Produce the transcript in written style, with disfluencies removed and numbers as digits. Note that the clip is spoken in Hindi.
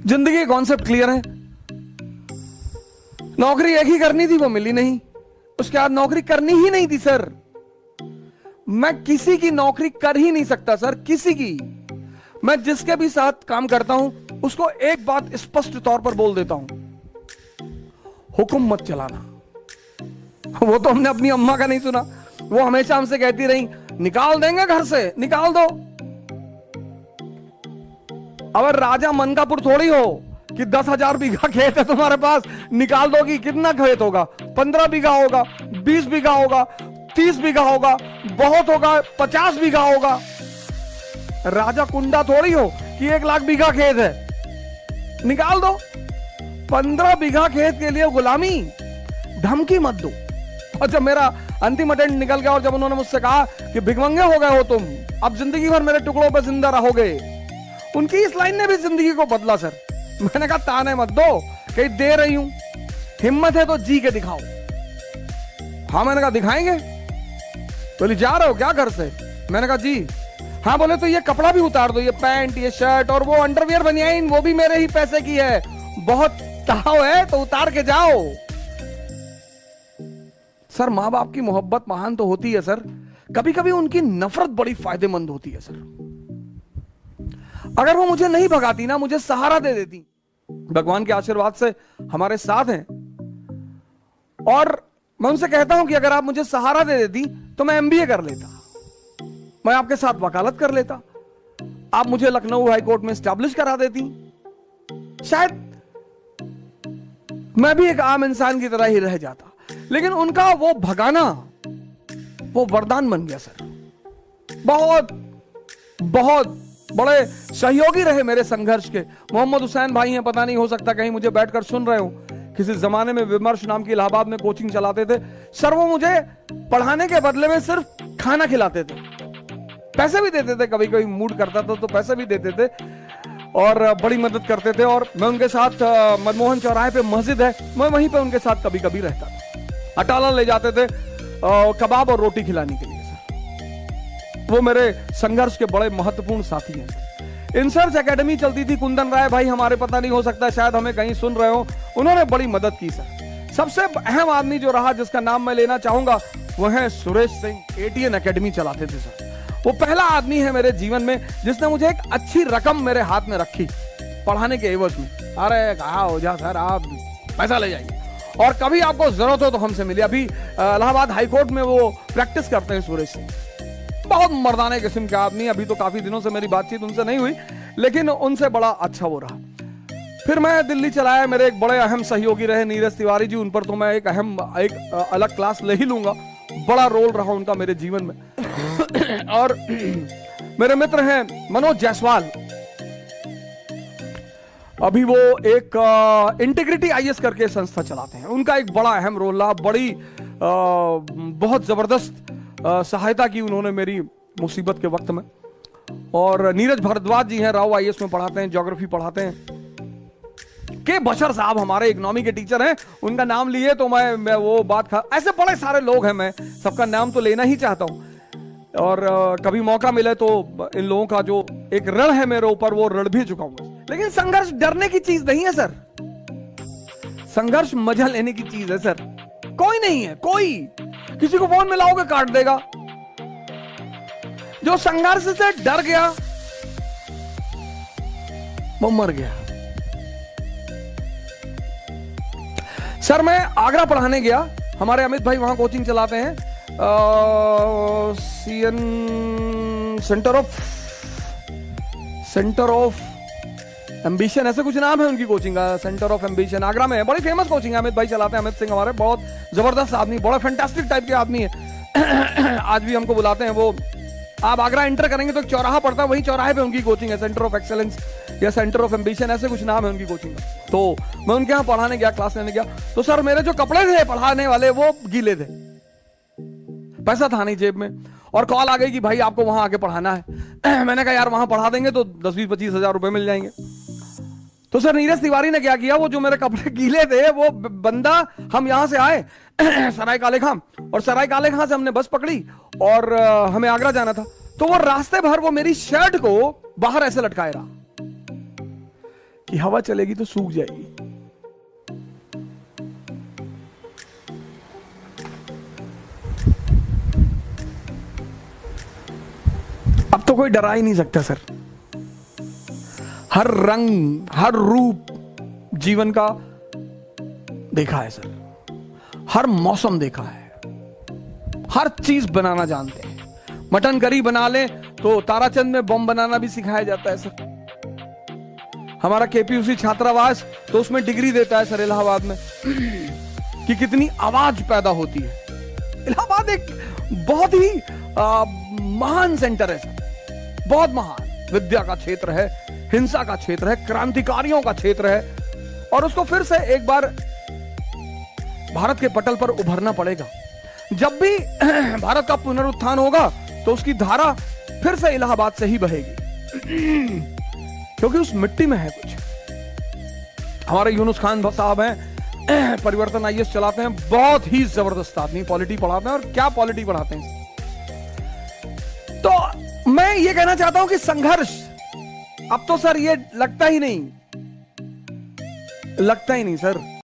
जिंदगी के कॉन्सेप्ट क्लियर है। नौकरी एक ही करनी थी, वो मिली नहीं। उसके बाद नौकरी करनी ही नहीं थी सर। मैं किसी की नौकरी कर ही नहीं सकता सर, किसी की। मैं जिसके भी साथ काम करता हूं उसको एक बात स्पष्ट तौर पर बोल देता हूं, हुक्म मत चलाना। वो तो हमने अपनी अम्मा का नहीं सुना, वो हमेशा हमसे कहती रही निकाल देंगे घर से, निकाल दो। अब राजा मनकापुर थोड़ी हो कि 10,000 बीघा खेत है तुम्हारे पास, निकाल दोगी। कितना खेत होगा? 15 बीघा होगा, 20 बीघा होगा, 30 बीघा होगा, बहुत होगा 50 बीघा होगा। राजा कुंडा थोड़ी हो कि 1 लाख बीघा खेत है, निकाल दो। 15 बीघा खेत के लिए गुलामी, धमकी मत दो। और जब मेरा अंतिम अटेंड निकल गया और जब उन्होंने मुझसे कहा कि भिखमंगे हो गए हो तुम, अब जिंदगी भर मेरे टुकड़ों पे जिंदा रहोगे, उनकी इस लाइन ने भी जिंदगी को बदला सर। मैंने कहा ताने मत दो, कहीं दे रही हूं, हिम्मत है तो जी के दिखाओ। हाँ, मैंने कहा दिखाएंगे। बोली जा रहे हो क्या घर से? मैंने कहा जी। हाँ, बोले तो ये कपड़ा भी उतार दो, ये पैंट, ये शर्ट और वो अंडरवियर बनियाइन, वो भी मेरे ही पैसे की है, बहुत ताव है तो उतार के जाओ। सर मां बाप की मोहब्बत महान तो होती है सर, कभी कभी उनकी नफरत बड़ी फायदेमंद होती है सर। अगर वो मुझे नहीं भगाती ना, मुझे सहारा दे देती, भगवान के आशीर्वाद से हमारे साथ हैं, और मैं उनसे कहता हूं कि अगर आप मुझे सहारा दे देती तो मैं एमबीए कर लेता, मैं आपके साथ वकालत कर लेता, आप मुझे लखनऊ हाई कोर्ट में स्टैब्लिश करा देती, शायद मैं भी एक आम इंसान की तरह ही रह जाता। लेकिन उनका वो भगाना, वो वरदान बन गया सर। बहुत बहुत बड़े सहयोगी रहे मेरे संघर्ष के। मोहम्मद हुसैन भाई हैं, पता नहीं हो सकता कहीं मुझे बैठकर सुन रहे हो। किसी जमाने में विमर्श नाम की इलाहाबाद में कोचिंग चलाते थे सर। वो मुझे पढ़ाने के बदले में सिर्फ खाना खिलाते थे, पैसे भी देते थे, कभी कभी मूड करता था तो पैसे भी देते थे और बड़ी मदद करते थे। और मैं उनके साथ मनमोहन चौराहे पे मस्जिद है, मैं वहीं पे उनके साथ कभी कभी रहता था। अटाला ले जाते थे कबाब और रोटी खिलाने के लिए सर। वो मेरे संघर्ष के बड़े महत्वपूर्ण साथी हैं सर। इंसर्च एकेडमी चलती थी, कुंदन राय भाई हमारे, पता नहीं हो सकता शायद हमें कहीं सुन रहे हो, उन्होंने बड़ी मदद की सर। सबसे अहम आदमी जो रहा जिसका नाम मैं लेना चाहूंगा वो है सुरेश सिंह। एटीएन एकेडमी चलाते थे सर। वो पहला आदमी है मेरे जीवन में जिसने मुझे एक अच्छी रकम मेरे हाथ में रखी पढ़ाने के एवज में। अरे कहा हो जा सर, आप पैसा ले जाइए और कभी आपको जरूरत हो तो हमसे मिलिए। अभी इलाहाबाद हाई कोर्ट में वो प्रैक्टिस करते हैं सुरेश सिंह। बहुत मर्दाने किस्म के आदमी। अभी तो काफी दिनों से मेरी बातचीत उनसे नहीं हुई, लेकिन उनसे बड़ा अच्छा वो रहा। फिर मैं दिल्ली चला आया, मेरे एक बड़े अहम सहयोगी रहे नीरज तिवारी जी। उन पर तो मैं एक अलग क्लास ले ही लूंगा। बड़ा रोल रहा उनका मेरे जीवन में। और मेरे मित्र हैं मनोज जायसवाल, अभी वो एक इंटीग्रिटी आईएएस करके संस्था चलाते हैं। उनका एक बड़ा अहम रोल रहा, बड़ी बहुत जबरदस्त सहायता की उन्होंने मेरी मुसीबत के वक्त में। और नीरज भारद्वाज जी हैं, राव आईएएस में पढ़ाते हैं, ज्योग्राफी पढ़ाते हैं। के बशर साहब हमारे इकोनॉमी के टीचर हैं, उनका नाम लिए तो मैं वो बात ऐसे बड़े सारे लोग हैं, मैं सबका नाम तो लेना ही चाहता हूं। और कभी मौका मिले तो इन लोगों का जो एक ऋण है मेरे ऊपर, वो ऋण भी चुकाऊंगा। लेकिन संघर्ष डरने की चीज नहीं है सर, संघर्ष मजा लेने की चीज है सर। कोई नहीं है, कोई किसी को फोन मिलाओगे काट देगा। जो संघर्ष से डर गया वो मर गया। सर मैं आगरा पढ़ाने गया, हमारे अमित भाई वहां कोचिंग चलाते हैं, सीएन सेंटर ऑफ एम्बिशन, ऐसे कुछ नाम है उनकी कोचिंग का। सेंटर ऑफ एम्बिशन आगरा में है, बड़ी फेमस कोचिंग है। अमित भाई चलाते हैं, अमित सिंह हमारे, बहुत जबरदस्त आदमी, बड़ा फैंटास्टिक टाइप के आदमी है। आज भी हमको बुलाते हैं वो। आप आगरा एंटर करेंगे तो एक चौराहा पड़ता है, वही चौराहे पे उनकी कोचिंग है, सेंटर ऑफ एक्सेलेंस या सेंटर ऑफ एम्बिशन, ऐसे कुछ नाम है उनकी कोचिंग का। तो मैं उनके यहाँ पढ़ाने गया, क्लास लेने गया। तो सर मेरे जो कपड़े थे पढ़ाने वाले वो गीले थे, पैसा था नहीं जेब में, और कॉल आ गई कि भाई आपको वहां आके पढ़ाना है। मैंने कहा यार वहां पढ़ा देंगे तो 10-20-25 हजार रुपए मिल जाएंगे। तो सर नीरज तिवारी ने क्या किया, वो जो मेरे कपड़े गीले थे, वो बंदा, हम यहां से आए सराय काले खां, और सराय काले खां से हमने बस पकड़ी और हमें आगरा जाना था। तो वो रास्ते भर वो मेरी शर्ट को बाहर ऐसे लटकाए रहा कि हवा चलेगी तो सूख जाएगी। अब तो कोई डरा ही नहीं सकता सर। हर रंग, हर रूप जीवन का देखा है सर, हर मौसम देखा है, हर चीज बनाना जानते हैं। मटन करी बना ले तो ताराचंद में बम बनाना भी सिखाया जाता है सर। हमारा केपीयूसी छात्रावास तो उसमें डिग्री देता है सर इलाहाबाद में कि कितनी आवाज पैदा होती है। इलाहाबाद एक बहुत ही महान सेंटर है सर, बहुत महान। विद्या का क्षेत्र है, हिंसा का क्षेत्र है, क्रांतिकारियों का क्षेत्र है, और उसको फिर से एक बार भारत के पटल पर उभरना पड़ेगा। जब भी भारत का पुनरुत्थान होगा तो उसकी धारा फिर से इलाहाबाद से ही बहेगी, क्योंकि उस मिट्टी में है कुछ। हमारे यूनुस खान साहब हैं, परिवर्तन आईएएस चलाते हैं, बहुत ही जबरदस्त आदमी, पॉलिटी पढ़ाते हैं, और क्या पॉलिटी पढ़ाते हैं। तो मैं ये कहना चाहता हूं कि संघर्ष अब तो सर ये लगता ही नहीं सर।